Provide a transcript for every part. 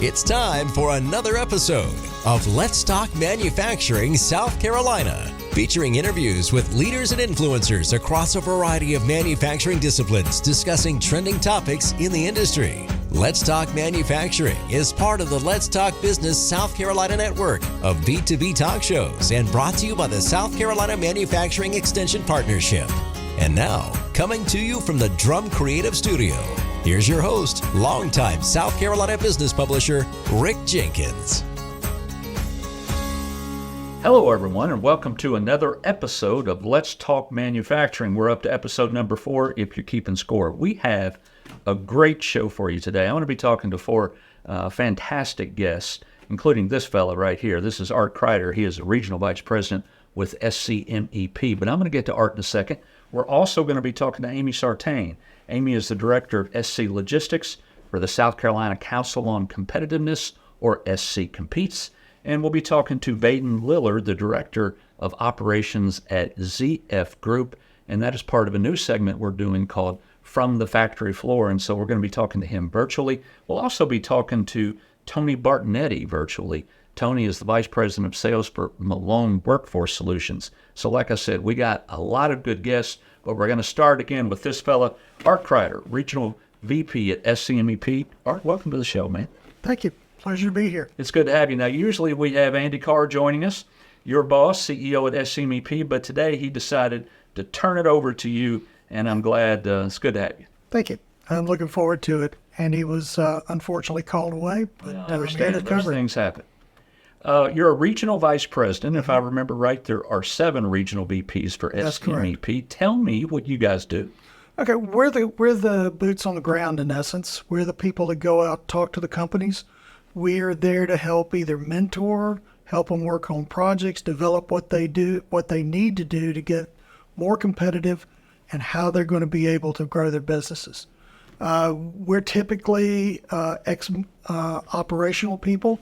It's time for another episode of Let's Talk Manufacturing South Carolina, featuring interviews with leaders and influencers across a variety of manufacturing disciplines discussing trending topics in the industry. Let's Talk Manufacturing is part of the Let's Talk Business South Carolina network of B2B talk shows and brought to you by the South Carolina Manufacturing Extension Partnership. And now, coming to you from the Drum Creative Studio, here's your host, longtime South Carolina business publisher, Rick Jenkins. Hello, everyone, and welcome to another episode of Let's Talk Manufacturing. We're up to episode number 4, if you're keeping score. We have a great show for you today. I want to be talking to 4 fantastic guests, including this fella right here. This is Art Crider. He is a regional vice president with SCMEP, but I'm going to get to Art in a second. We're also going to be talking to Amy Sartain. Amy is the director of SC Logistics for the South Carolina Council on Competitiveness, or SC Competes. And we'll be talking to Baden Lillard, the director of operations at ZF Group. And that is part of a new segment we're doing called From the Factory Floor. And so we're going to be talking to him virtually. We'll also be talking to Tony Bartonetti virtually. Tony is the Vice President of Sales for Malone Workforce Solutions. So like I said, we got a lot of good guests, but we're going to start again with this fella, Art Crider, Regional VP at SCMEP. Art, welcome to the show, man. Thank you. Pleasure to be here. It's good to have you. Now, usually we have Andy Carr joining us, your boss, CEO at SCMEP, but today he decided to turn it over to you, and I'm glad. It's good to have you. Thank you. I'm looking forward to it. And he was unfortunately called away, but I understand those things happen. You're a regional vice president. If I remember right, there are 7 regional VPs for SCMEP. Tell me what you guys do. Okay, we're the boots on the ground, in essence. We're the people that go out and talk to the companies. We are there to help either mentor, help them work on projects, develop what they do, what they need to do to get more competitive, and how they're going to be able to grow their businesses. We're typically operational people.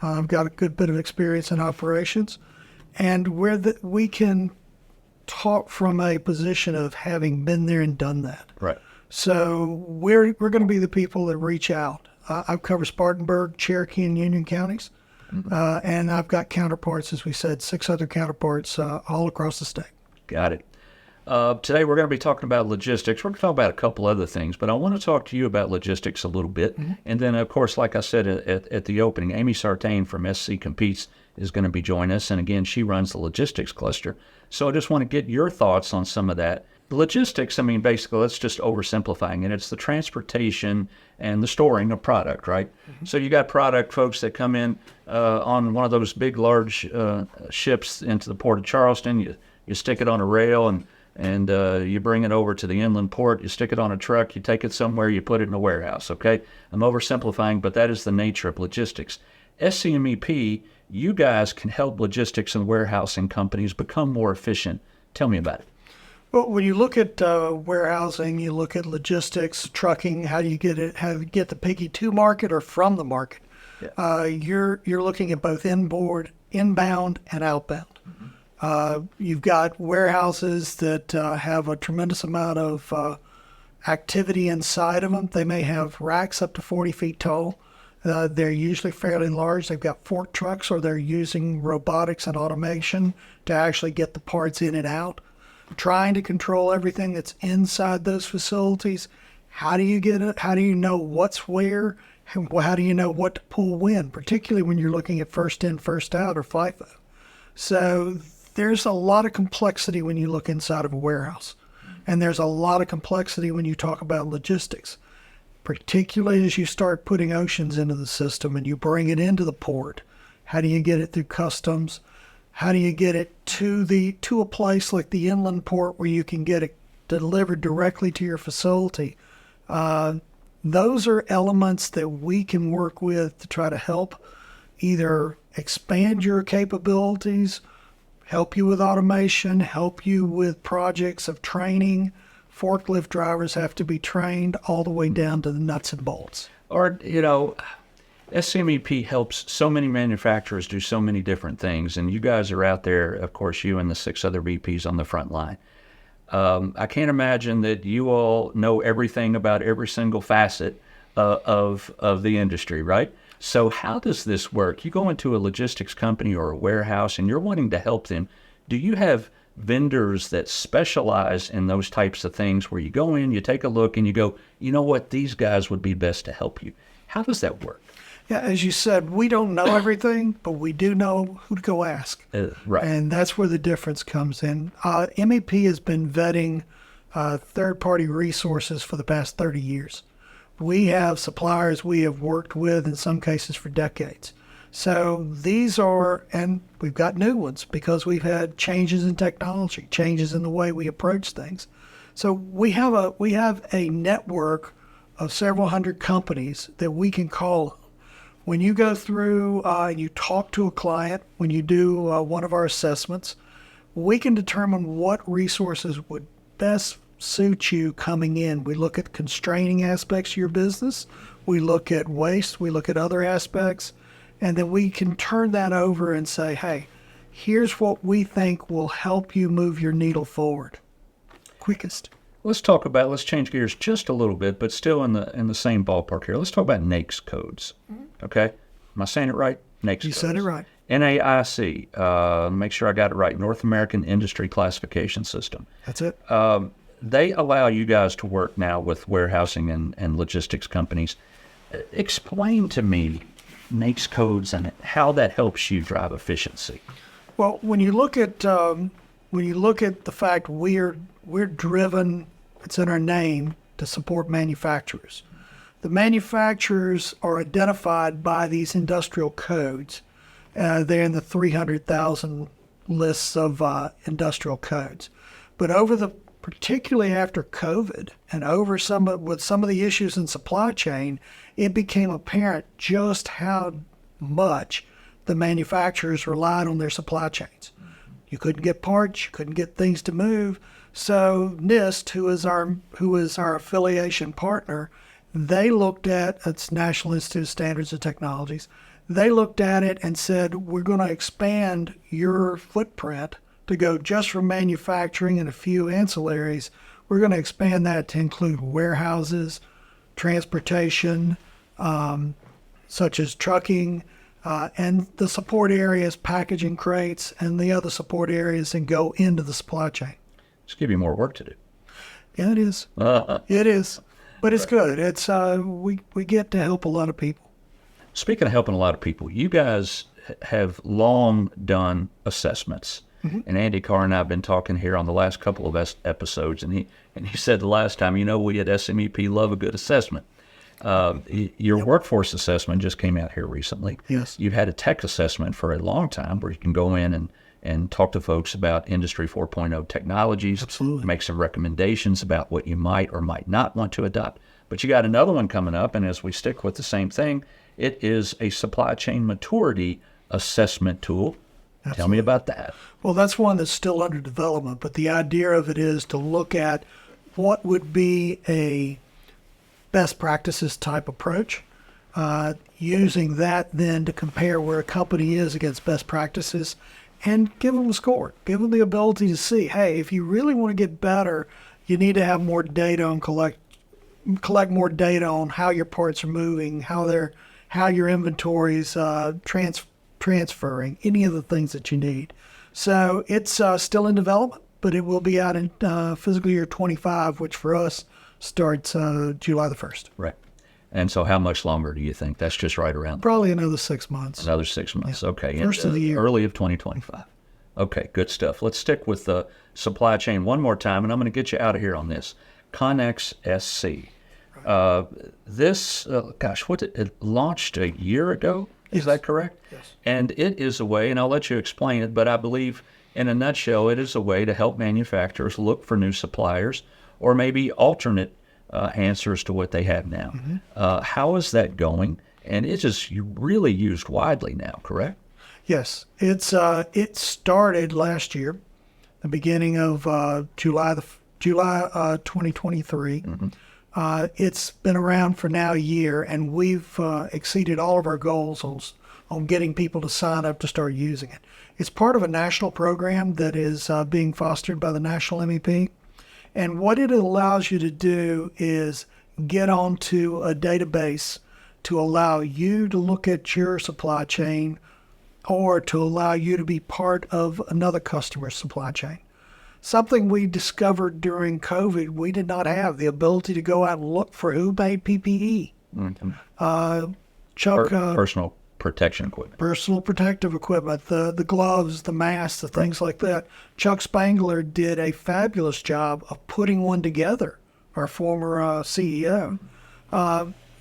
I've got a good bit of experience in operations, and we can talk from a position of having been there and done that. Right. So we're going to be the people that reach out. I've covered Spartanburg, Cherokee, and Union counties, and I've got counterparts, as we said, 6 other counterparts all across the state. Got it. Today we're going to be talking about logistics. We're going to talk about a couple other things, but I want to talk to you about logistics a little bit. Mm-hmm. And then, of course, like I said at the opening, Amy Sartain from SC Competes is going to be joining us. And again, she runs the logistics cluster. So I just want to get your thoughts on some of that. The logistics, I mean, basically, let's just oversimplifying it. It's the transportation and the storing of product, right? Mm-hmm. So you got product folks that come in on one of those big, large ships into the port of Charleston. You stick it on a rail and you bring it over to the inland port, you stick it on a truck, you take it somewhere, you put it in a warehouse, okay? I'm oversimplifying, but that is the nature of logistics. SCMEP, you guys can help logistics and warehousing companies become more efficient. Tell me about it. Well, when you look at warehousing, you look at logistics, trucking, how do you get the piggy to market or from the market? Yeah. You're looking at both inbound and outbound. Mm-hmm. You've got warehouses that have a tremendous amount of activity inside of them. They may have racks up to 40 feet tall. They're usually fairly large. They've got fork trucks, or they're using robotics and automation to actually get the parts in and out. Trying to control everything that's inside those facilities. How do you get it? How do you know what's where? How do you know what to pull when, particularly when you're looking at first in, first out, or FIFO? So there's a lot of complexity when you look inside of a warehouse. And there's a lot of complexity when you talk about logistics, particularly as you start putting oceans into the system and you bring it into the port. How do you get it through customs? How do you get it to a place like the inland port where you can get it delivered directly to your facility? Those are elements that we can work with to try to help either expand your capabilities, help you with automation, help you with projects of training. Forklift drivers have to be trained all the way down to the nuts and bolts. Or, SCMEP helps so many manufacturers do so many different things, and you guys are out there, of course, you and the 6 other VPs on the front line. I can't imagine that you all know everything about every single facet of the industry, right? So how does this work? You go into a logistics company or a warehouse and you're wanting to help them. Do you have vendors that specialize in those types of things where you go in, you take a look, and you go, you know what, these guys would be best to help you? How does that work? Yeah, as you said, we don't know everything, but we do know who to go ask. Right. And that's where the difference comes in. MEP has been vetting third-party resources for the past 30 years. We have suppliers we have worked with in some cases for decades. So these are, and we've got new ones because we've had changes in technology, changes in the way we approach things. So we have a network of several hundred companies that we can call. When you go through and you talk to a client, when you do one of our assessments, we can determine what resources would best suit you coming in. We look at constraining aspects of your business. We look at waste. We look at other aspects. And then we can turn that over and say, hey, here's what we think will help you move your needle forward quickest. Let's change gears just a little bit, but still in the same ballpark here. Let's talk about NAICS codes. Okay? Am I saying it right? NAICS codes. You said it right. NAIC, make sure I got it right, North American Industry Classification System. That's it. They allow you guys to work now with warehousing and logistics companies. Explain to me NAICS codes and how that helps you drive efficiency. Well, when you look at the fact we're driven, it's in our name, to support manufacturers. The manufacturers are identified by these industrial codes. They're in the 300,000 lists of industrial codes. But particularly after COVID and with some of the issues in supply chain, it became apparent just how much the manufacturers relied on their supply chains. You couldn't get parts, you couldn't get things to move. So NIST, who is our affiliation partner, they looked at, it's National Institute of Standards and Technologies, they looked at it and said, we're going to expand your footprint to go just from manufacturing and a few ancillaries. We're going to expand that to include warehouses, transportation, such as trucking, and the support areas, packaging crates, and the other support areas, and go into the supply chain. Just give you more work to do. Yeah, it is. It is. But it's good. It's we get to help a lot of people. Speaking of helping a lot of people, you guys have long done assessments. Mm-hmm. And Andy Carr and I have been talking here on the last couple of episodes, and he said the last time, we at SCMEP love a good assessment. Your workforce assessment just came out here recently. Yes. You've had a tech assessment for a long time where you can go in and talk to folks about Industry 4.0 technologies. Absolutely. Make some recommendations about what you might or might not want to adopt. But you got another one coming up, and as we stick with the same thing, it is a supply chain maturity assessment tool. Absolutely. Tell me about that. Well, that's one that's still under development, but the idea of it is to look at what would be a best practices type approach, using that then to compare where a company is against best practices and give them a score, give them the ability to see, hey, if you really want to get better, you need to have more data and collect more data on how your parts are moving, how your inventory's transferring, any of the things that you need. So it's still in development, but it will be out in fiscal year 25, which for us starts July the 1st. Right. And so how much longer do you think? That's just right around? Probably another 6 months. Another 6 months. Yeah. Okay. First of the year. Early of 2025. Okay, good stuff. Let's stick with the supply chain one more time, and I'm going to get you out of here on this. Connex SC. Right. It launched a year ago? Is that correct? Yes. And it is a way, and I'll let you explain it, but I believe in a nutshell, it is a way to help manufacturers look for new suppliers or maybe alternate answers to what they have now. Mm-hmm. How is that going? And it is really used widely now, correct? Yes. It started last year, the beginning of July 2023. Mm-hmm. It's been around for now a year, and we've exceeded all of our goals on getting people to sign up to start using it. It's part of a national program that is being fostered by the National MEP. And what it allows you to do is get onto a database to allow you to look at your supply chain or to allow you to be part of another customer's supply chain. Something we discovered during COVID, we did not have the ability to go out and look for who made PPE. Chuck, personal protection equipment. Personal protective equipment, the gloves, the masks, the things like that. Chuck Spangler did a fabulous job of putting one together, our former CEO.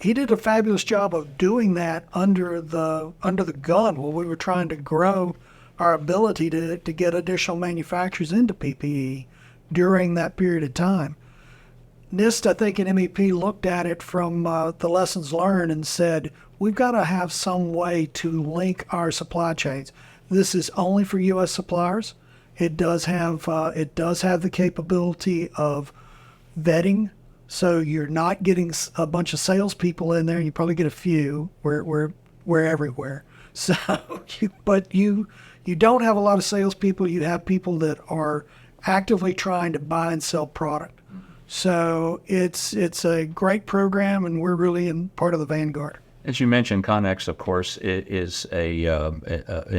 He did a fabulous job of doing that under the gun while we were trying to grow our ability to get additional manufacturers into PPE during that period of time. NIST, I think, and MEP looked at it from the lessons learned and said, we've got to have some way to link our supply chains. This is only for U.S. suppliers. It does have the capability of vetting, so you're not getting a bunch of salespeople in there. You probably get a few. We're everywhere. So, but you don't have a lot of salespeople. You have people that are actively trying to buy and sell product. So it's a great program, and we're really in part of the vanguard. As you mentioned, Connex, of course, is an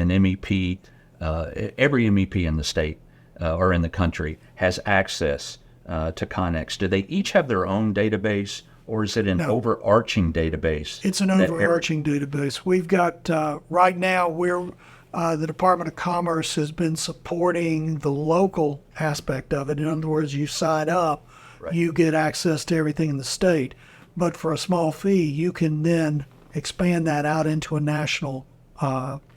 MEP. Every MEP in the state or in the country has access to Connex. Do they each have their own database, or is it an overarching database? It's an overarching database. We've got, right now, the Department of Commerce has been supporting the local aspect of it. In other words, you sign up, you get access to everything in the state. But for a small fee, you can then expand that out into a national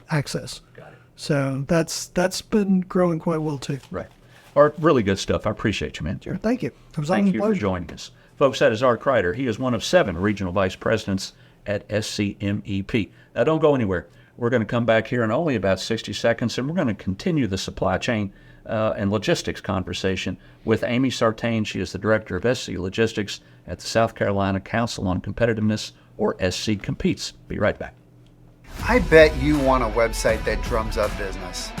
access. Got it. So that's been growing quite well, too. Right. Art, really good stuff. I appreciate you, man. Sure. Thank you. Thank you for joining us. Folks, that is Art Crider. He is one of 7 regional vice presidents at SCMEP. Now, don't go anywhere. We're going to come back here in only about 60 seconds, and we're going to continue the supply chain and logistics conversation with Amy Sartain. She is the director of SC Logistics at the South Carolina Council on Competitiveness, or SC Competes. Be right back. I bet you want a website that drums up business.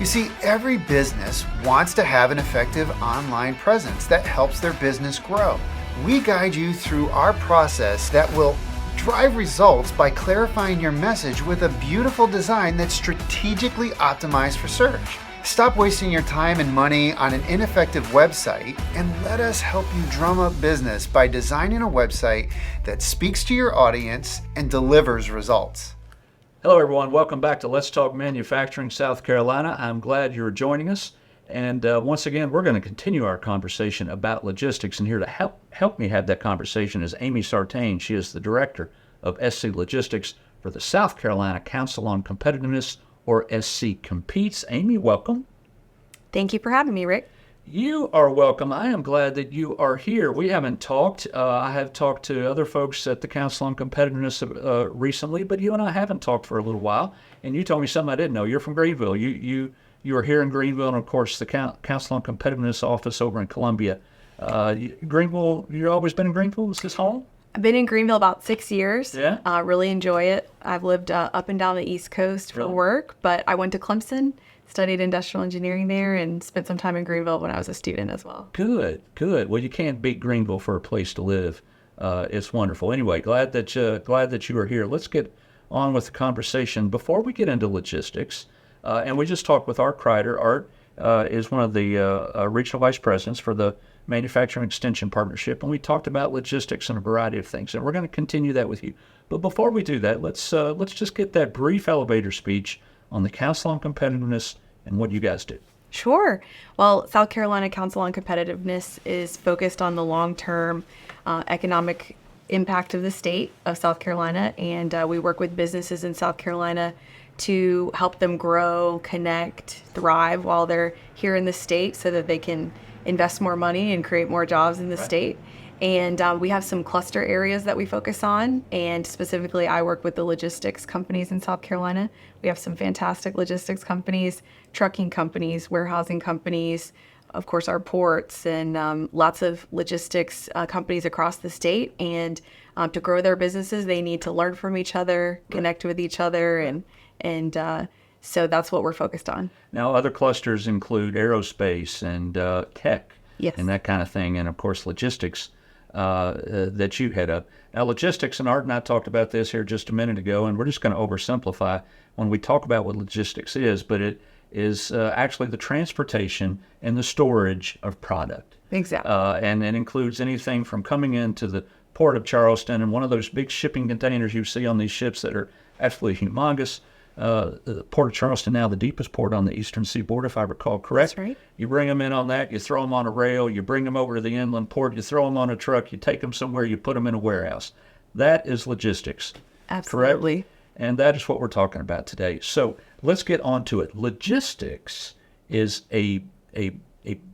You see, every business wants to have an effective online presence that helps their business grow. We guide you through our process that will drive results by clarifying your message with a beautiful design that's strategically optimized for search. Stop wasting your time and money on an ineffective website and let us help you drum up business by designing a website that speaks to your audience and delivers results. Hello, everyone. Welcome back to Let's Talk Manufacturing South Carolina. I'm glad you're joining us. And once again, we're going to continue our conversation about logistics. And here to help me have that conversation is Amy Sartain. She is the director of SC Logistics for the South Carolina Council on Competitiveness, or SC Competes. Amy, welcome. Thank you for having me, Rick. You are welcome. I am glad that you are here. We haven't talked. I have talked to other folks at the Council on Competitiveness recently, but you and I haven't talked for a little while. And you told me something I didn't know. You're from Greenville. You are here in Greenville, and of course the Council on Competitiveness office over in Columbia. Greenville. You've always been in Greenville? Is this home? I've been in Greenville about 6 years. Yeah. Really enjoy it. I've lived up and down the East Coast for work, but I went to Clemson, studied industrial engineering there, and spent some time in Greenville when I was a student as well. Good. Well, you can't beat Greenville for a place to live. It's wonderful. Anyway, glad that you are here. Let's get on with the conversation. Before we get into logistics, and we just talked with Art Crider. Art is one of the regional vice presidents for the Manufacturing Extension Partnership, and we talked about logistics and a variety of things, and we're going to continue that with you. But before we do that, let's just get that brief elevator speech on the Council on Competitiveness and what you guys do. Sure. Well, South Carolina Council on Competitiveness is focused on the long-term economic impact of the state of South Carolina, and we work with businesses in South Carolina to help them grow, connect, thrive while they're here in the state so that they can invest more money and create more jobs in the state. And we have some cluster areas that we focus on, and specifically I work with the logistics companies in South Carolina. We have some fantastic logistics companies, trucking companies, warehousing companies, of course our ports, and lots of logistics companies across the state. And to grow their businesses, they need to learn from each other, connect with each other, and so that's what we're focused on. Now, other clusters include aerospace and tech, yes, and that kind of thing, and of course logistics that you head up. Now, logistics, and Art and I talked about this here just a minute ago, and we're just going to oversimplify when we talk about what logistics is, but it is actually the transportation and the storage of product. Exactly. And it includes anything from coming into the port of Charleston and one of those big shipping containers you see on these ships that are absolutely humongous. The port of Charleston, now the deepest port on the eastern seaboard, if I recall correct. That's right. You bring them in on that, you throw them on a rail, you bring them over to the inland port, you throw them on a truck, you take them somewhere, you put them in a warehouse. That is logistics. Absolutely. Correct? And that is what we're talking about today. So let's get on to it. Logistics is a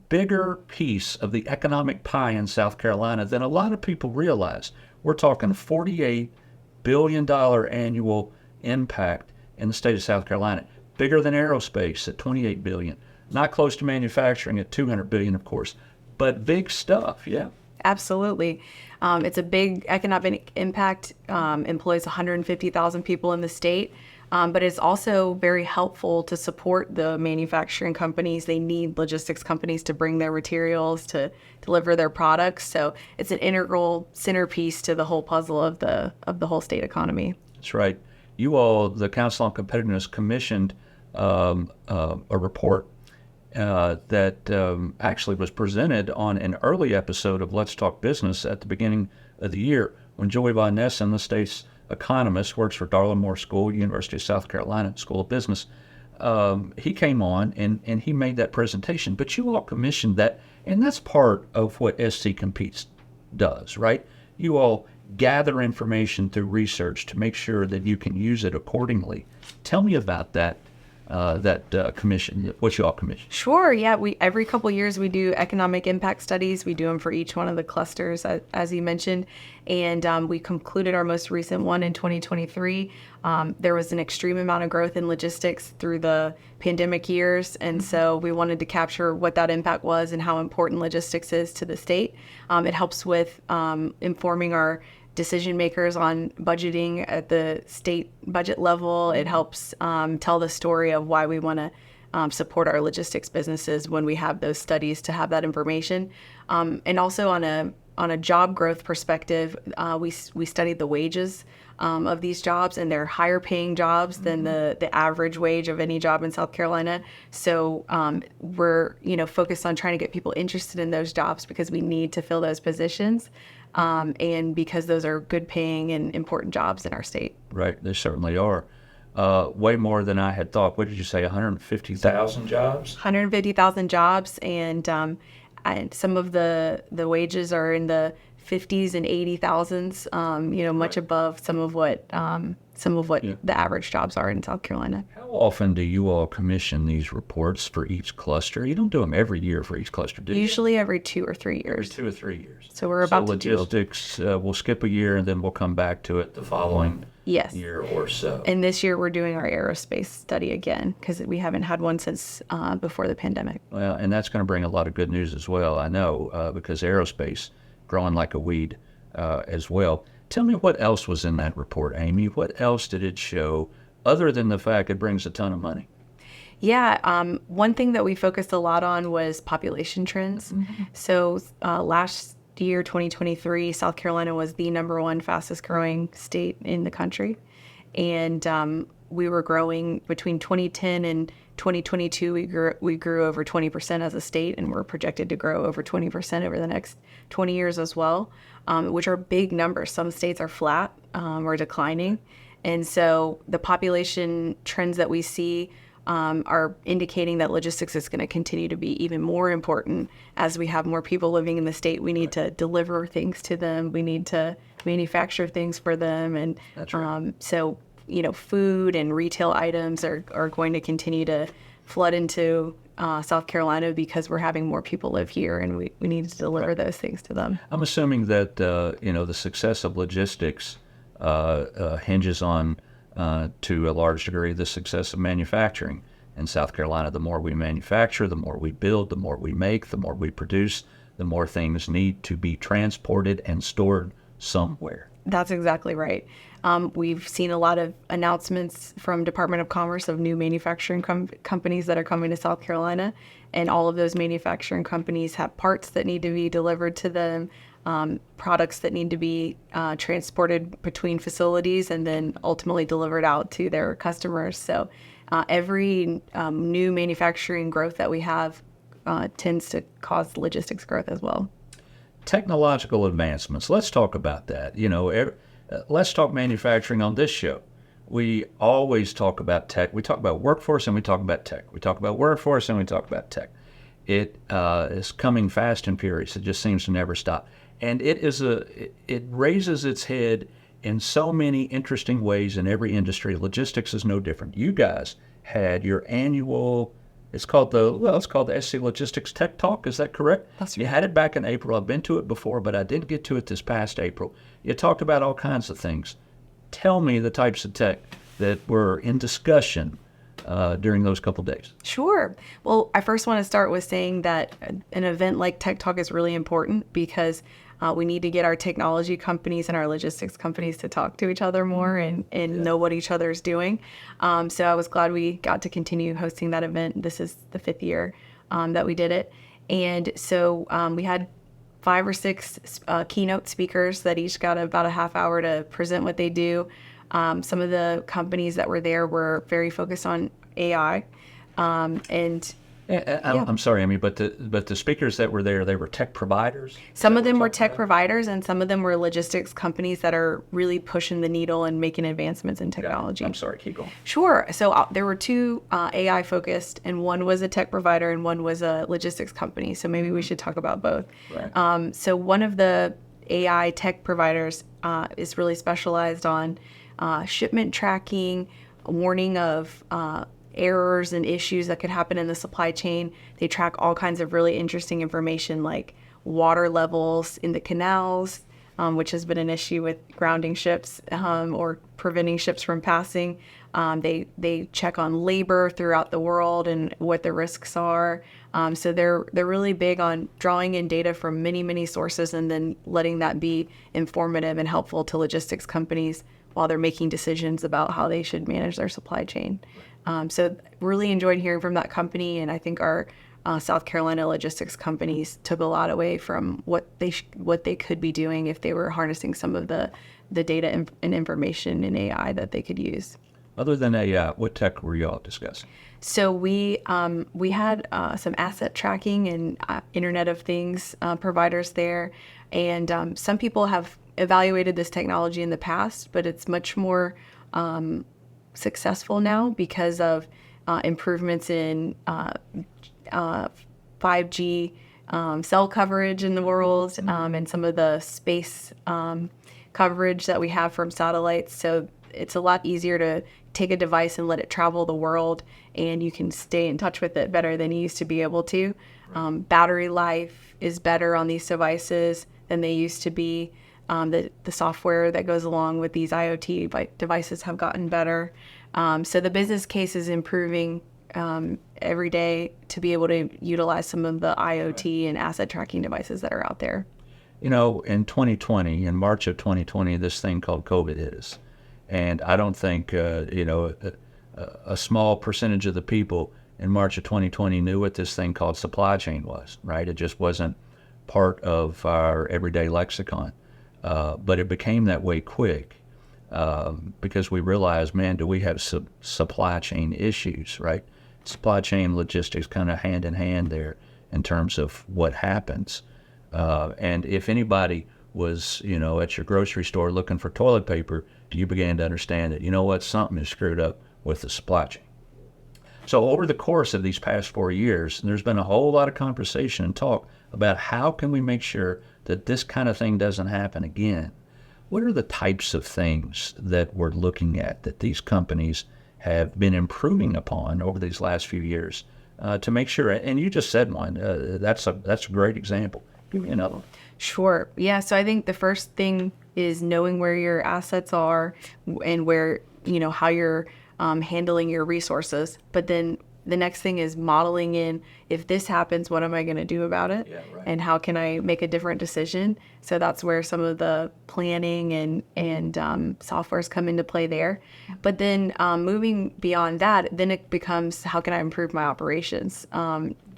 bigger piece of the economic pie in South Carolina than a lot of people realize. We're talking $48 billion annual impact in the state of South Carolina. Bigger than aerospace at $28 billion. Not close to manufacturing at $200 billion, of course, but big stuff, yeah. Absolutely. It's a big economic impact, employs 150,000 people in the state, but it's also very helpful to support the manufacturing companies. They need logistics companies to bring their materials, to deliver their products. So it's an integral centerpiece to the whole puzzle of the whole state economy. That's right. You all, the Council on Competitiveness, commissioned a report that actually was presented on an early episode of Let's Talk Business at the beginning of the year when Joey Von Nessen, the state's economist, works for Darla Moore School, University of South Carolina School of Business. He came on and he made that presentation. But you all commissioned that, and that's part of what SC Competes does, right? You all gather information through research to make sure that you can use it accordingly. Tell me about that commission, what you all commission. Sure, yeah. Every couple of years we do economic impact studies. We do them for each one of the clusters, as you mentioned. And we concluded our most recent one in 2023. There was an extreme amount of growth in logistics through the pandemic years. And so we wanted to capture what that impact was and how important logistics is to the state. It helps with informing our decision makers on budgeting at the state budget level. It helps tell the story of why we want to support our logistics businesses when we have those studies to have that information. And also on a job growth perspective, we studied the wages of these jobs, and they're higher paying jobs than the average wage of any job in South Carolina. So we're focused on trying to get people interested in those jobs because we need to fill those positions. And because those are good paying and important jobs in our state. Right, they certainly are. Way more than I had thought. What did you say, 150,000 jobs? 150,000 jobs, and some of the wages are in the 50s and 80,000s, much above some of what the average jobs are in South Carolina. How often do you all commission these reports for each cluster? You don't do them every year for each cluster, do you? Usually every 2 or 3 years. Every 2 or 3 years. So we're about to do logistics, we'll skip a year and then we'll come back to it the following year or so. And this year we're doing our aerospace study again because we haven't had one since before the pandemic. Well, and that's going to bring a lot of good news as well, I know, because aerospace growing like a weed as well. Tell me what else was in that report, Amy. What else did it show other than the fact it brings a ton of money? Yeah, one thing that we focused a lot on was population trends. Mm-hmm. So last year, 2023, South Carolina was the #1 fastest growing state in the country. And we were growing between 2010 and 2022. We grew over 20% as a state, and we're projected to grow over 20% over the next 20 years as well, which are big numbers. Some states are flat or declining. And so the population trends that we see are indicating that logistics is going to continue to be even more important as we have more people living in the state. We need to deliver things to them. We need to manufacture things for them. And that's right. So food and retail items are going to continue to flood into South Carolina because we're having more people live here, and we need to deliver those things to them. I'm assuming that the success of logistics hinges on, to a large degree, the success of manufacturing in South Carolina. The more we manufacture, the more we build, the more we make, the more we produce, the more things need to be transported and stored somewhere. That's exactly right. We've seen a lot of announcements from Department of Commerce of new manufacturing companies that are coming to South Carolina, and all of those manufacturing companies have parts that need to be delivered to them. products that need to be transported between facilities and then ultimately delivered out to their customers. So every new manufacturing growth that we have tends to cause logistics growth as well. Technological advancements. Let's talk about that. Let's talk manufacturing on this show. We always talk about tech. We talk about workforce and we talk about tech. We talk about workforce and we talk about tech. It is coming fast and furious. It just seems to never stop. And it raises its head in so many interesting ways in every industry. Logistics is no different. You guys had your annual, it's called the SC Logistics Tech Talk. Is that correct? That's right. You had it back in April. I've been to it before, but I didn't get to it this past April. You talked about all kinds of things. Tell me the types of tech that were in discussion during those couple days. Sure. Well, I first want to start with saying that an event like Tech Talk is really important because we need to get our technology companies and our logistics companies to talk to each other more and know what each other is doing. So I was glad we got to continue hosting that event. This is the 5th year that we did it. And so we had 5 or 6 keynote speakers that each got about a half hour to present what they do. Some of the companies that were there were very focused on AI. I'm sorry, Amy, but the speakers that were there, they were tech providers? Some of them were tech providers, and some of them were logistics companies that are really pushing the needle and making advancements in technology. I'm sorry, keep going. Sure. So there were 2 AI focused, and one was a tech provider and one was a logistics company. So maybe we should talk about both. Right. So one of the AI tech providers is really specialized on shipment tracking, warning of errors and issues that could happen in the supply chain. They track all kinds of really interesting information like water levels in the canals, which has been an issue with grounding ships or preventing ships from passing. They check on labor throughout the world and what the risks are. So they're really big on drawing in data from many sources and then letting that be informative and helpful to logistics companies while they're making decisions about how they should manage their supply chain. So really enjoyed hearing from that company, and I think our South Carolina logistics companies took a lot away from what they could be doing if they were harnessing some of the data and information in AI that they could use. Other than AI, what tech were you all discussing? So we had some asset tracking and Internet of Things providers there, and some people have evaluated this technology in the past, but it's much more successful now because of improvements in 5G cell coverage in the world and some of the space coverage that we have from satellites. So it's a lot easier to take a device and let it travel the world, and you can stay in touch with it better than you used to be able to. Battery life is better on these devices than they used to be. The software that goes along with these IoT devices have gotten better. So the business case is improving every day to be able to utilize some of the IoT and asset tracking devices that are out there. In 2020, in March of 2020, this thing called COVID hit us. And I don't think, a small percentage of the people in March of 2020 knew what this thing called supply chain was, right? It just wasn't part of our everyday lexicon. But it became that way quick because we realized, man, do we have supply chain issues, right? Supply chain logistics kind of hand in hand there in terms of what happens. And if anybody was, at your grocery store looking for toilet paper, you began to understand that, something is screwed up with the supply chain. So over the course of these past 4 years, there's been a whole lot of conversation and talk about how can we make sure that this kind of thing doesn't happen again. What are the types of things that we're looking at that these companies have been improving upon over these last few years to make sure? And you just said one. That's a great example. Give me another one. Sure. Yeah. So I think the first thing is knowing where your assets are and where, how you're handling your resources. But then the next thing is modeling in, if this happens, what am I going to do about it? Yeah, right. And how can I make a different decision? So that's where some of the planning and softwares come into play there. But then moving beyond that, then it becomes, how can I improve my operations?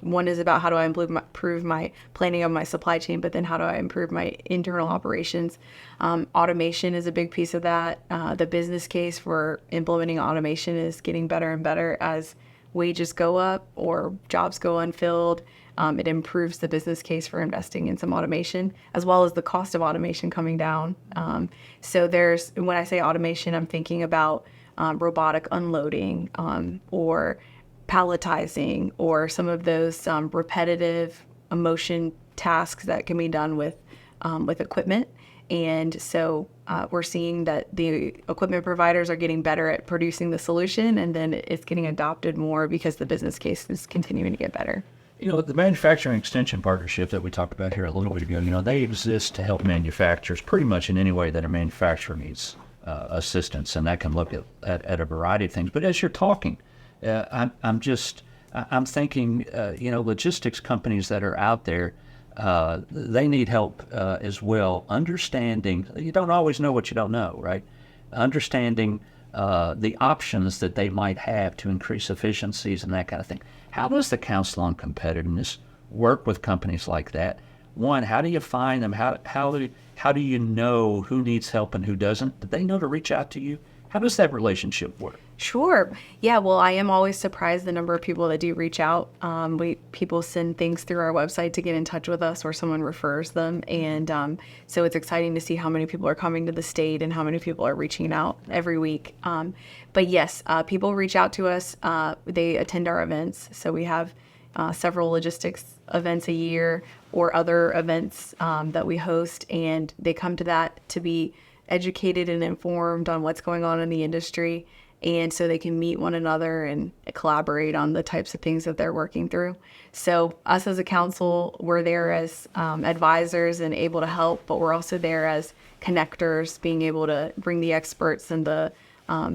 one is about how do I improve my planning of my supply chain, but then how do I improve my internal operations? Automation is a big piece of that. The business case for implementing automation is getting better and better as wages go up or jobs go unfilled. It improves the business case for investing in some automation, as well as the cost of automation coming down. So when I say automation, I'm thinking about robotic unloading or palletizing or some of those repetitive motion tasks that can be done with equipment. And so we're seeing that the equipment providers are getting better at producing the solution, and then it's getting adopted more because the business case is continuing to get better. The manufacturing extension partnership that we talked about here a little bit ago, they exist to help manufacturers pretty much in any way that a manufacturer needs assistance, and that can look at a variety of things. But as you're talking, I'm thinking, logistics companies that are out there, they need help as well. Understanding, you don't always know what you don't know, right? Understanding the options that they might have to increase efficiencies and that kind of thing. How does the Council on Competitiveness work with companies like that? One, how do you find them? How do you know who needs help and who doesn't? Do they know to reach out to you? How does that relationship work? Sure. Yeah, well, I am always surprised the number of people that do reach out. People send things through our website to get in touch with us, or someone refers them. And so it's exciting to see how many people are coming to the state and how many people are reaching out every week. But yes, people reach out to us. They attend our events. So we have several logistics events a year or other events that we host, and they come to that to be educated and informed on what's going on in the industry, and so they can meet one another and collaborate on the types of things that they're working through. So us as a council, we're there as advisors and able to help, but we're also there as connectors, being able to bring the experts and the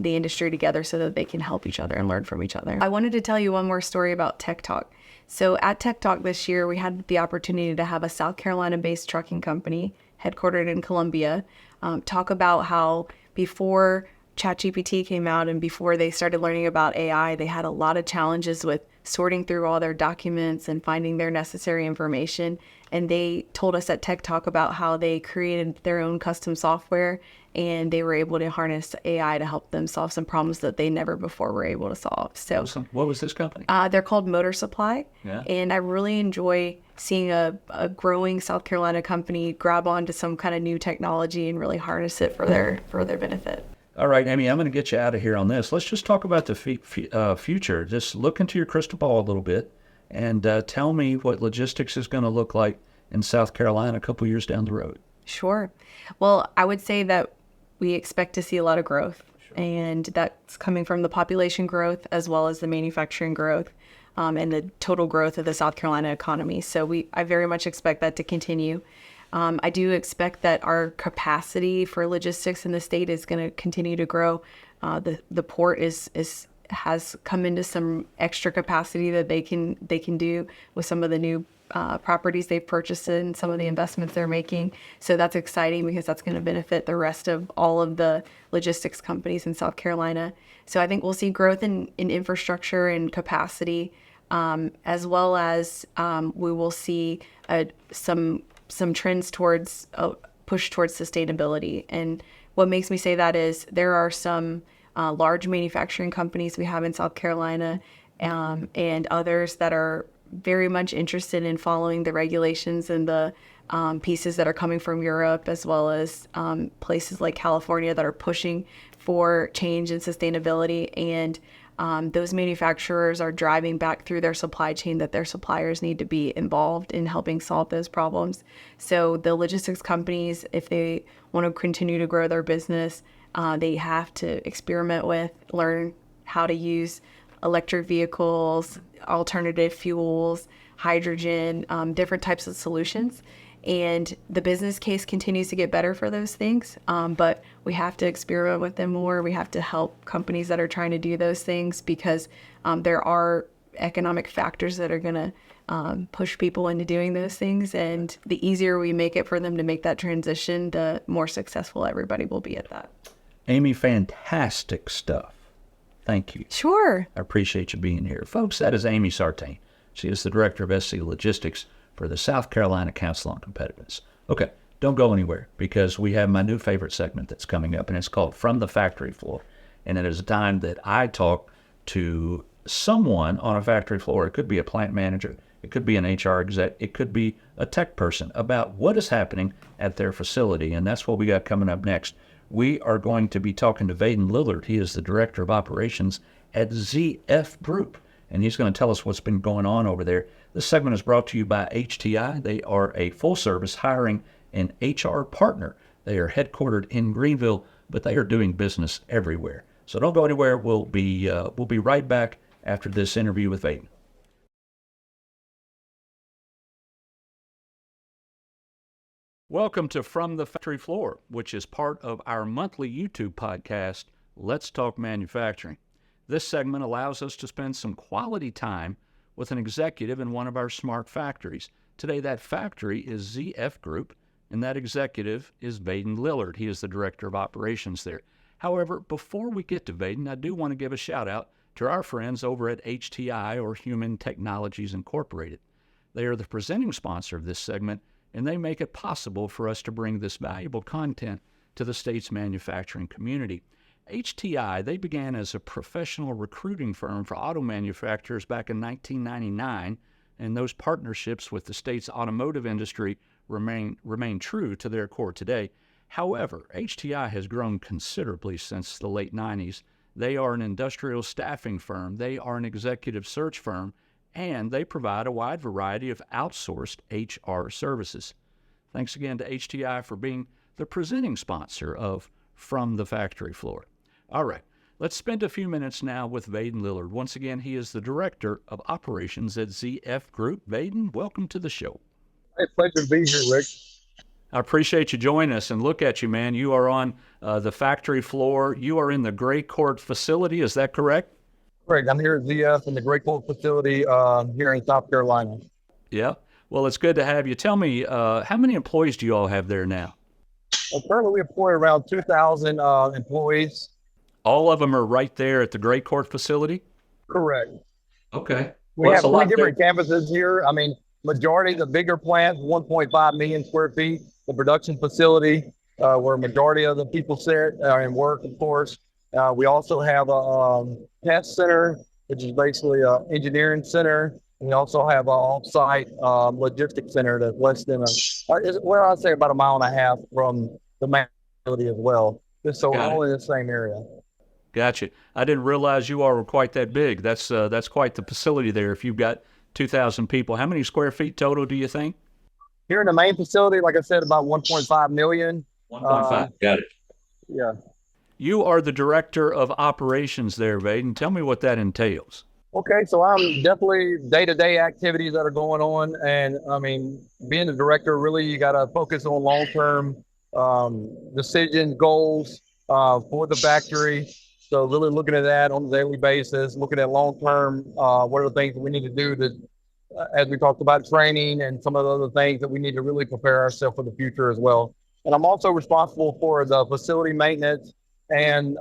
industry together so that they can help each other and learn from each other. I wanted to tell you one more story about Tech Talk. So at Tech Talk this year, we had the opportunity to have a South Carolina-based trucking company headquartered in Columbia talk about how before ChatGPT came out and before they started learning about AI, they had a lot of challenges with sorting through all their documents and finding their necessary information. And they told us at Tech Talk about how they created their own custom software, and they were able to harness AI to help them solve some problems that they never before were able to solve. So what was this company? They're called Motor Supply. Yeah. And I really enjoy seeing a growing South Carolina company grab onto some kind of new technology and really harness it for their benefit. All right, Amy, I'm going to get you out of here on this. Let's just talk about the future. Just look into your crystal ball a little bit and tell me what logistics is going to look like in South Carolina a couple years down the road. Sure. Well, I would say that we expect to see a lot of growth, and that's coming from the population growth as well as the manufacturing growth and the total growth of the South Carolina economy. So I very much expect that to continue. I do expect that our capacity for logistics in the state is going to continue to grow. The port has come into some extra capacity that they can do with some of the new properties they've purchased and some of the investments they're making. So that's exciting because that's going to benefit the rest of all of the logistics companies in South Carolina. So I think we'll see growth in infrastructure and capacity, as well as we will see some trends towards push towards sustainability. And what makes me say that is there are some large manufacturing companies we have in South Carolina and others that are very much interested in following the regulations and the pieces that are coming from Europe, as well as places like California that are pushing for change and sustainability. And those manufacturers are driving back through their supply chain that their suppliers need to be involved in helping solve those problems. So the logistics companies, if they want to continue to grow their business, they have to experiment with, learn how to use electric vehicles, alternative fuels, hydrogen, different types of solutions. And the business case continues to get better for those things, but we have to experiment with them more. We have to help companies that are trying to do those things because there are economic factors that are going to push people into doing those things. And the easier we make it for them to make that transition, the more successful everybody will be at that. Amy, fantastic stuff. Thank you. Sure. I appreciate you being here. Folks, that is Amy Sartain, She is the director of SC Logistics for the South Carolina Council on Competitiveness. Okay, don't go anywhere because we have my new favorite segment that's coming up, and it's called From the Factory Floor. And it is a time that I talk to someone on a factory floor. It could be a plant manager, it could be an HR exec, it could be a tech person, about what is happening at their facility. And that's what we got coming up next. We are going to be talking to Vaden Lillard. He is the Director of Operations at ZF Group, and he's going to tell us what's been going on over there. This segment is brought to you by HTI. They are a full-service hiring and HR partner. They are headquartered in Greenville, but they are doing business everywhere. So don't go anywhere. We'll be right back after this interview with Vaden. Welcome to From the Factory Floor, which is part of our monthly YouTube podcast, Let's Talk Manufacturing. This segment allows us to spend some quality time with an executive in one of our smart factories. Today, that factory is ZF Group, and that executive is Vaden Lillard. He is the Director of Operations there. However, before we get to Vaden, I do want to give a shout out to our friends over at HTI, or Human Technologies Incorporated. They are the presenting sponsor of this segment, and they make it possible for us to bring this valuable content to the state's manufacturing community. HTI, they began as a professional recruiting firm for auto manufacturers back in 1999, and those partnerships with the state's automotive industry remain true to their core today. However, HTI has grown considerably since the late 90s. They are an industrial staffing firm, they are an executive search firm, and they provide a wide variety of outsourced HR services. Thanks again to HTI for being the presenting sponsor of From the Factory Floor. All right, let's spend a few minutes now with Vaden Lillard. Once again, he is the Director of Operations at ZF Group. Vaden, welcome to the show. Hey, pleasure to be here, Rick. I appreciate you joining us, and look at you, man. You are on the factory floor. You are in the Gray Court facility. Is that correct? Correct. I'm here at ZF in the Great Court facility here in South Carolina. Yeah. Well, it's good to have you. Tell me, how many employees do you all have there now? Well, currently, we employ around 2,000 employees. All of them are right there at the Great Court facility? Correct. Okay. We have 3 different campuses here. I mean, majority of the bigger plants, 1.5 million square feet. The production facility, where majority of the people sit and work, of course. We also have a test center, which is basically an engineering center. We also have an off-site logistics center that's less than I'd say about 1.5 miles from the main facility as well. So we're all in the same area. Gotcha. I didn't realize you all were quite that big. That's quite the facility there. If you've got 2,000 people, how many square feet total do you think? Here in the main facility, like I said, about 1.5 million. 1.5. Got it. Yeah. You are the Director of Operations there, Vaden. Tell me what that entails. Okay, so I'm definitely day-to-day activities that are going on. And I mean, being the director, really, you got to focus on long-term decisions, goals for the factory. So really looking at that on a daily basis, looking at long-term, what are the things we need to do to, as we talked about, training and some of the other things that we need to really prepare ourselves for the future as well. And I'm also responsible for the facility maintenance and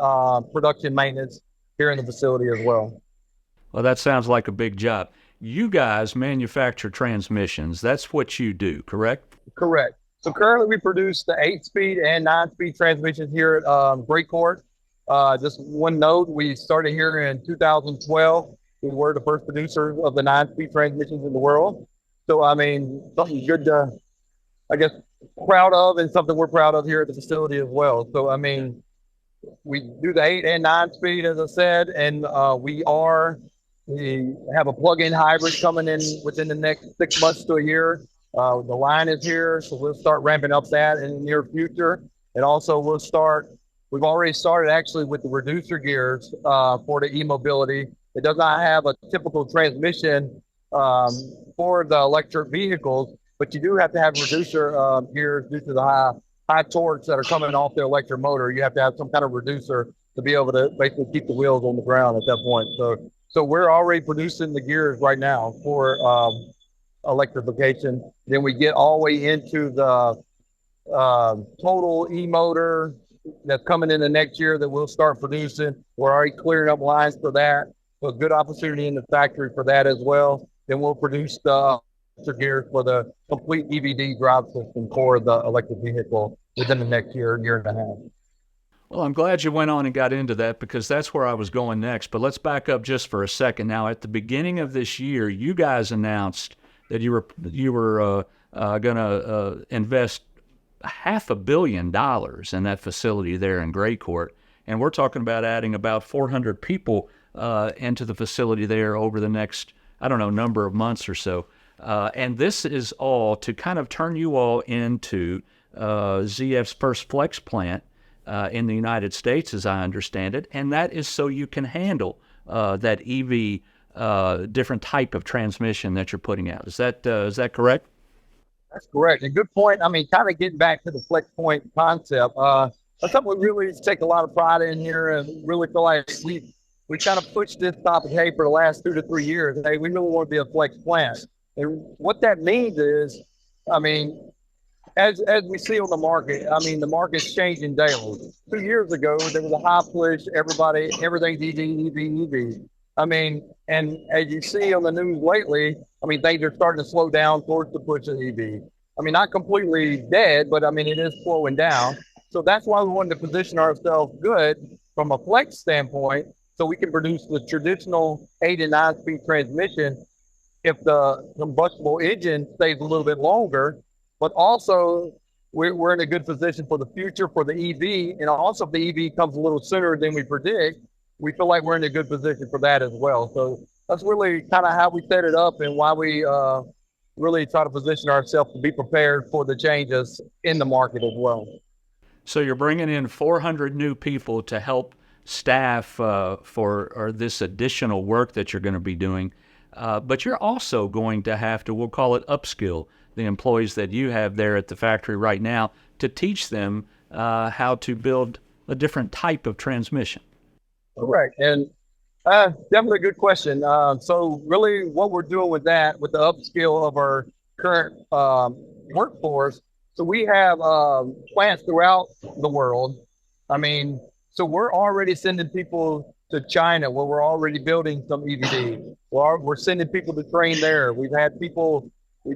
production maintenance here in the facility as well. Well, that sounds like a big job. You guys manufacture transmissions. That's what you do, correct? Correct. So currently we produce the 8-speed and 9-speed transmissions here at Great Court. Just one note, we started here in 2012. We were the first producer of the 9-speed transmissions in the world. So, I mean, something good to, I guess, proud of, and something we're proud of here at the facility as well. So, I mean, we do the 8 and 9-speed, as I said, and we have a plug-in hybrid coming in within the next 6 months to a year. The line is here, so we'll start ramping up that in the near future. And also we've already started actually with the reducer gears for the e-mobility. It does not have a typical transmission for the electric vehicles, but you do have to have reducer gears due to the high torques that are coming off the electric motor. You have to have some kind of reducer to be able to basically keep the wheels on the ground at that point. So we're already producing the gears right now for electrification. Then we get all the way into the total e-motor that's coming in the next year that we'll start producing. We're already clearing up lines for that. So a good opportunity in the factory for that as well. then we'll produce the gears for the complete EVD drive system for the electric vehicle within the next year and a half. Well, I'm glad you went on and got into that because that's where I was going next. But let's back up just for a second. Now, at the beginning of this year, you guys announced that you were going to invest $500 million in that facility there in Gray Court, and we're talking about adding about 400 people into the facility there over the next, I don't know, number of months or so. And this is all to kind of turn you all into ZF's first flex plant in the United States, as I understand it, and that is so you can handle that EV different type of transmission that you're putting out. Is that correct? That's correct. And good point. I mean, kind of getting back to the flex point concept, that's something we really take a lot of pride in here, and really feel like we kind of pushed this topic, hey, for the last 2 to 3 years. Hey, we really want to be a flex plant. And what that means is, I mean, as we see on the market, I mean, the market's changing daily. 2 years ago, there was a high push, everything's EV. I mean, and as you see on the news lately, I mean, things are starting to slow down towards the push of EV. I mean, not completely dead, but I mean, it is slowing down. So that's why we wanted to position ourselves good from a flex standpoint, so we can produce the traditional 8 and 9-speed transmission if the combustible engine stays a little bit longer. But also, we're in a good position for the future for the EV. And also, if the EV comes a little sooner than we predict, we feel like we're in a good position for that as well. So that's really kind of how we set it up and why we really try to position ourselves to be prepared for the changes in the market as well. So you're bringing in 400 new people to help staff for this additional work that you're going to be doing. But you're also going to have to, we'll call it upskill, the employees that you have there at the factory right now to teach them how to build a different type of transmission. Correct. And definitely a good question. So really what we're doing with that, with the upskill of our current workforce, so we have plants throughout the world. I mean, so we're already sending people to China where we're already building some EVD. We're sending people to train there. We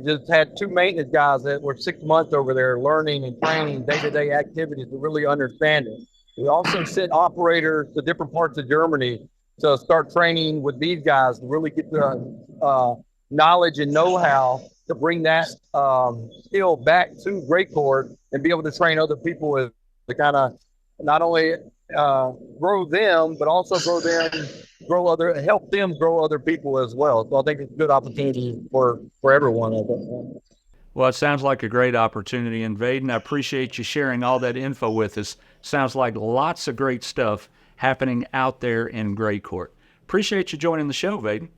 just had 2 maintenance guys that were 6 months over there learning and training day-to-day activities to really understand it. We also sent operators to different parts of Germany to start training with these guys to really get the knowledge and know-how to bring that skill back to Great Court and be able to train other people to kind of not only grow them, but also help them grow other people as well. So I think it's a good opportunity for everyone. Well, it sounds like a great opportunity. And Vaden, I appreciate you sharing all that info with us. Sounds like lots of great stuff happening out there in Gray Court. Appreciate you joining the show, Vaden.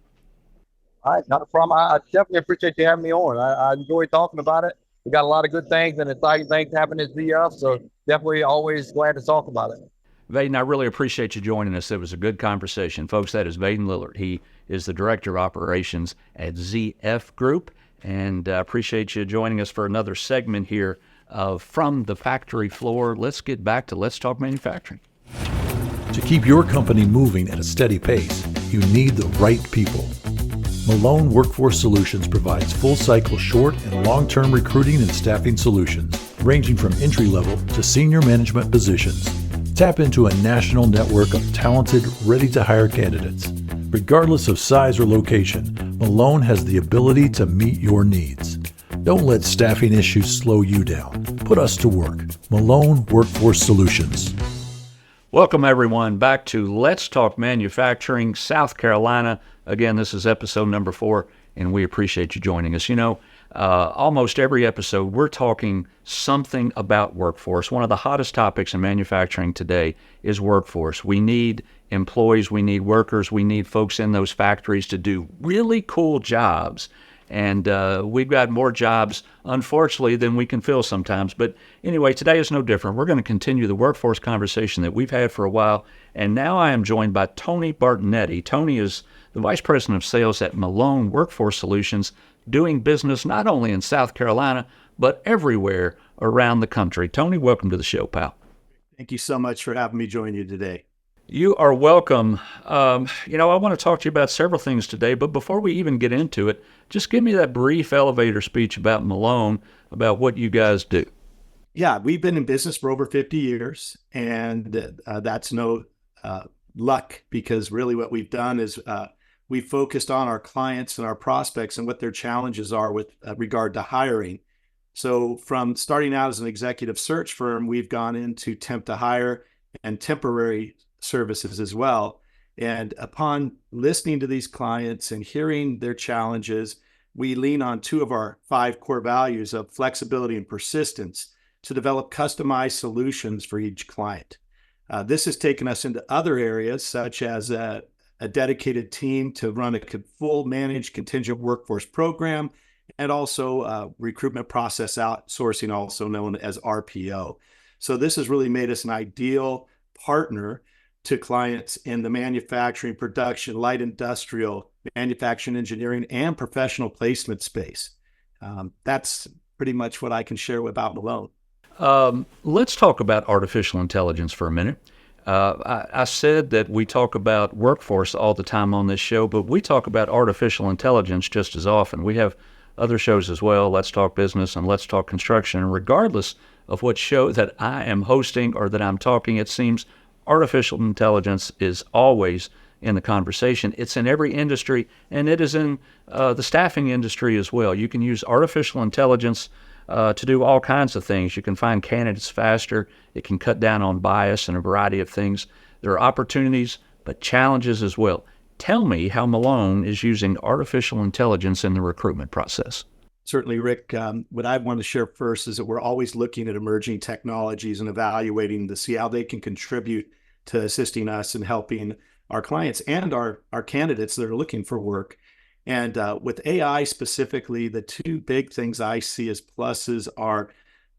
All right, not a problem. I definitely appreciate you having me on. I enjoy talking about it. We got a lot of good things and exciting things happening at ZF, so definitely always glad to talk about it. Vaden, I really appreciate you joining us. It was a good conversation. Folks, that is Vaden Lillard. He is the Director of Operations at ZF Group, and I appreciate you joining us for another segment here of From the Factory Floor. Let's get back to Let's Talk Manufacturing. To keep your company moving at a steady pace, you need the right people. Malone Workforce Solutions provides full-cycle short and long-term recruiting and staffing solutions, ranging from entry-level to senior management positions. Tap into a national network of talented, ready-to-hire candidates. Regardless of size or location, Malone has the ability to meet your needs. Don't let staffing issues slow you down. Put us to work. Malone Workforce Solutions. Welcome, everyone, back to Let's Talk Manufacturing, South Carolina. Again, this is episode number 4, and we appreciate you joining us. You know, almost every episode, we're talking something about workforce. One of the hottest topics in manufacturing today is workforce. We need employees, we need workers, we need folks in those factories to do really cool jobs. And we've got more jobs, unfortunately, than we can fill sometimes. But anyway, today is no different. We're going to continue the workforce conversation that we've had for a while. And now I am joined by Tony Bartonetti. Tony is the Vice President of Sales at Malone Workforce Solutions, doing business not only in South Carolina, but everywhere around the country. Tony, welcome to the show, pal. Thank you so much for having me join you today. You are welcome. I want to talk to you about several things today, but before we even get into it, just give me that brief elevator speech about Malone, about what you guys do. Yeah, we've been in business for over 50 years, and that's no luck, because really what we've done is we focused on our clients and our prospects and what their challenges are with regard to hiring. So from starting out as an executive search firm, we've gone into temp to hire and temporary services as well. And upon listening to these clients and hearing their challenges, we lean on two of our 5 core values of flexibility and persistence to develop customized solutions for each client. This has taken us into other areas, such as a dedicated team to run a full managed contingent workforce program, and also recruitment process outsourcing, also known as RPO. So this has really made us an ideal partner to clients in the manufacturing, production, light industrial, manufacturing, engineering, and professional placement space. That's pretty much what I can share about Malone. Let's talk about artificial intelligence for a minute. I said that we talk about workforce all the time on this show, but we talk about artificial intelligence just as often. We have other shows as well, Let's Talk Business and Let's Talk Construction. And regardless of what show that I am hosting or that I'm talking, it seems artificial intelligence is always in the conversation. It's in every industry, and it is in the staffing industry as well. You can use artificial intelligence to do all kinds of things. You can find candidates faster. It can cut down on bias and a variety of things. There are opportunities, but challenges as well. Tell me how Malone is using artificial intelligence in the recruitment process. Certainly, Rick. What I want to share first is that we're always looking at emerging technologies and evaluating to see how they can contribute to assisting us and helping our clients and our candidates that are looking for work. And with AI specifically, the two big things I see as pluses are,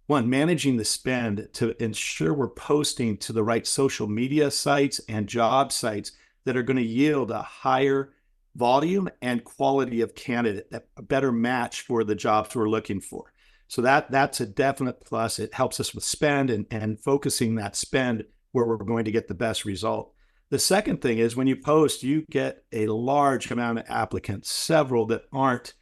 one, managing the spend to ensure we're posting to the right social media sites and job sites that are going to yield a higher volume and quality of candidate, a better match for the jobs we're looking for. So that's a definite plus. It helps us with spend and focusing that spend where we're going to get the best result. The second thing is when you post, you get a large amount of applicants, several that aren't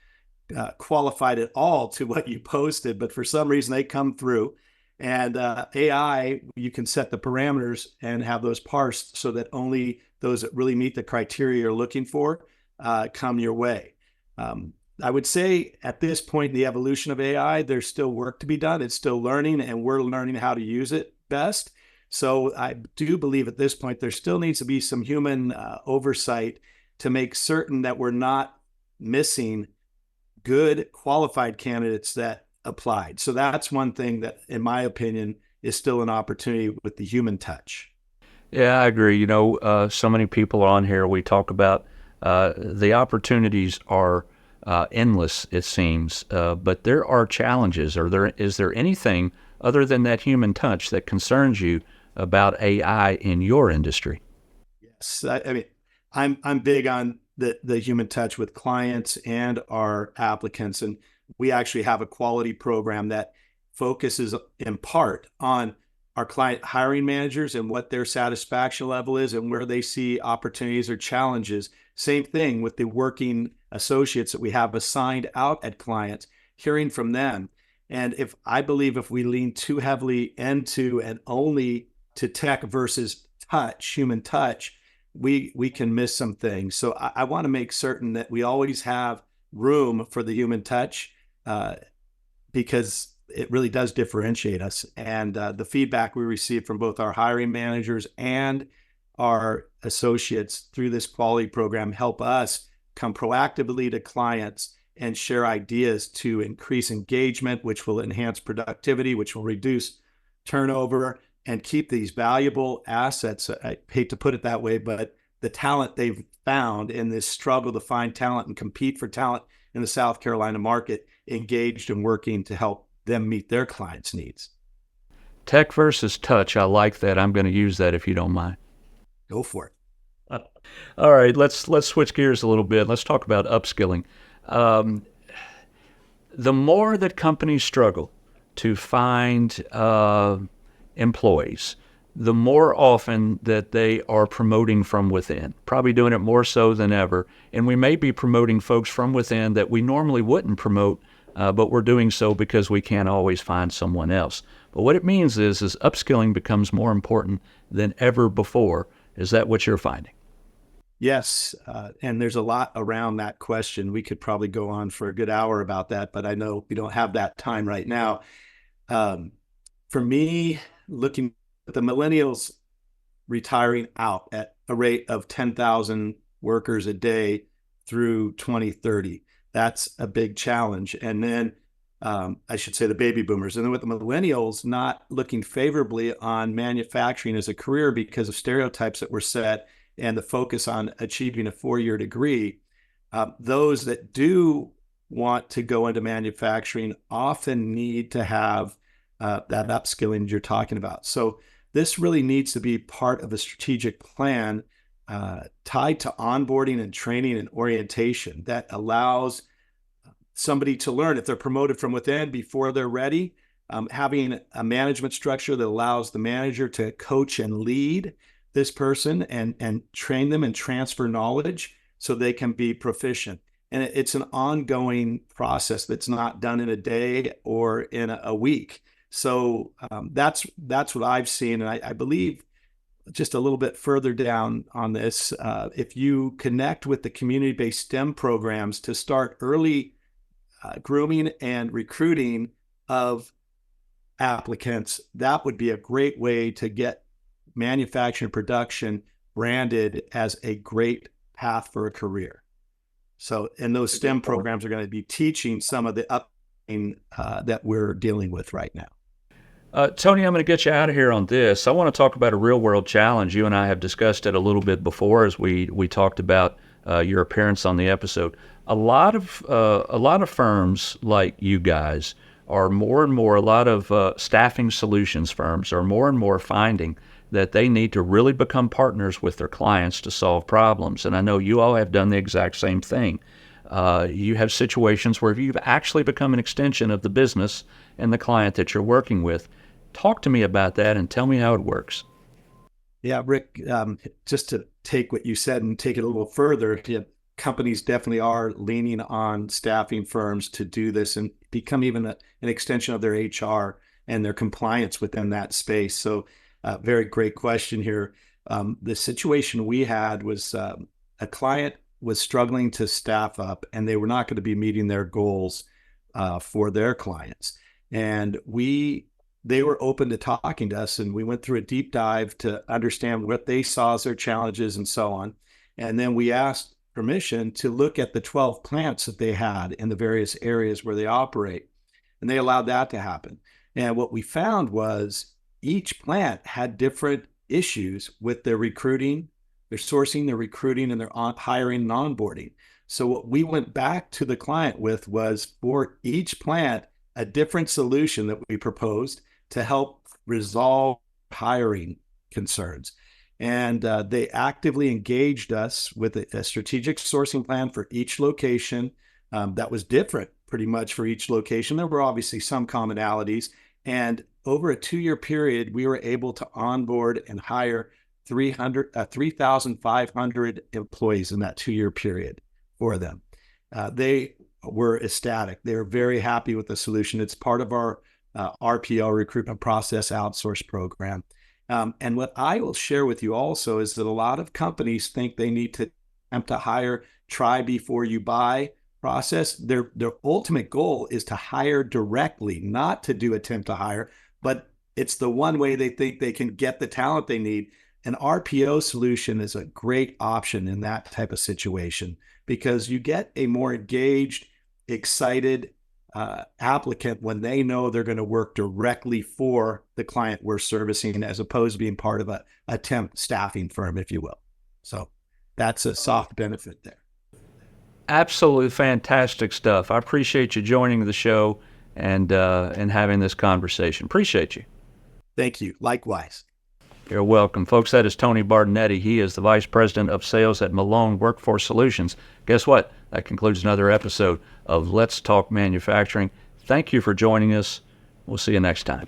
qualified at all to what you posted, but for some reason they come through. And AI, you can set the parameters and have those parsed so that only those that really meet the criteria you're looking for come your way. I would say at this point in the evolution of AI, there's still work to be done. It's still learning, and we're learning how to use it best. So I do believe at this point, there still needs to be some human oversight to make certain that we're not missing good qualified candidates that applied. So that's one thing that, in my opinion, is still an opportunity with the human touch. Yeah, I agree. So many people on here, we talk about the opportunities are endless, it seems, but there are challenges. Is there anything other than that human touch that concerns you about AI in your industry? Yes, I mean, I'm big on the human touch with clients and our applicants, and we actually have a quality program that focuses in part on our client hiring managers and what their satisfaction level is and where they see opportunities or challenges. Same thing with the working associates that we have assigned out at clients, hearing from them. And I believe if we lean too heavily into and only to tech versus touch, human touch, we can miss some things. So I want to make certain that we always have room for the human touch because it really does differentiate us. And the feedback we receive from both our hiring managers and our associates through this quality program help us come proactively to clients and share ideas to increase engagement, which will enhance productivity, which will reduce turnover and keep these valuable assets. I hate to put it that way, but the talent they've found in this struggle to find talent and compete for talent in the South Carolina market engaged and working to help them meet their clients' needs. Tech versus touch. I like that. I'm going to use that if you don't mind. Go for it. All right, let's switch gears a little bit. Let's talk about upskilling. The more that companies struggle to find employees, the more often that they are promoting from within, probably doing it more so than ever. And we may be promoting folks from within that we normally wouldn't promote, but we're doing so because we can't always find someone else. But what it means is upskilling becomes more important than ever before. Is that what you're finding? Yes, and there's a lot around that question. We could probably go on for a good hour about that, but I know we don't have that time right now. For me, looking at the millennials retiring out at a rate of 10,000 workers a day through 2030, that's a big challenge. And then I should say the baby boomers. And then with the millennials not looking favorably on manufacturing as a career because of stereotypes that were set and the focus on achieving a 4-year degree, those that do want to go into manufacturing often need to have that upskilling you're talking about. So this really needs to be part of a strategic plan tied to onboarding and training and orientation that allows somebody to learn if they're promoted from within before they're ready, having a management structure that allows the manager to coach and lead this person and train them and transfer knowledge so they can be proficient. And it's an ongoing process that's not done in a day or in a week. So that's what I've seen. And I believe just a little bit further down on this, if you connect with the community-based STEM programs to start early grooming and recruiting of applicants, that would be a great way to get manufacturing production branded as a great path for a career. So, and those STEM programs are going to be teaching some of the upskilling that we're dealing with right now. Tony, I'm going to get you out of here on this. I want to talk about a real world challenge. You and I have discussed it a little bit before as we talked about your appearance on the episode. A lot of firms like you guys are more and more, a lot of staffing solutions firms are more and more finding that they need to really become partners with their clients to solve problems. And I know you all have done the exact same thing. You have situations where you've actually become an extension of the business and the client that you're working with. Talk to me about that and tell me how it works. Yeah, Rick, just to take what you said and take it a little further, companies definitely are leaning on staffing firms to do this and become even an extension of their HR and their compliance within that space. So very great question here. The situation we had was a client was struggling to staff up and they were not going to be meeting their goals for their clients. And they were open to talking to us, and we went through a deep dive to understand what they saw as their challenges and so on. And then we asked permission to look at the 12 plants that they had in the various areas where they operate. And they allowed that to happen. And what we found was each plant had different issues with their recruiting, their sourcing, their recruiting, and their hiring and onboarding. So what we went back to the client with was for each plant, a different solution that we proposed to help resolve hiring concerns. And they actively engaged us with a strategic sourcing plan for each location that was different pretty much for each location. There were obviously some commonalities. And over a 2-year period, we were able to onboard and hire 3,500 employees in that 2-year period for them. They were ecstatic. They were very happy with the solution. It's part of our RPO, recruitment process outsource program. And what I will share with you also is that a lot of companies think they need to attempt to hire, try before you buy process. Their ultimate goal is to hire directly, not to do attempt to hire, but it's the one way they think they can get the talent they need. An RPO solution is a great option in that type of situation because you get a more engaged, excited applicant when they know they're going to work directly for the client we're servicing as opposed to being part of a temp staffing firm, if you will. So that's a soft benefit there. Absolutely fantastic stuff. I appreciate you joining the show and having this conversation. Appreciate you. Thank you. Likewise. You're welcome. Folks, that is Tony Bardinetti. He is the Vice President of Sales at Malone Workforce Solutions. Guess what? That concludes another episode of Let's Talk Manufacturing. Thank you for joining us. We'll see you next time.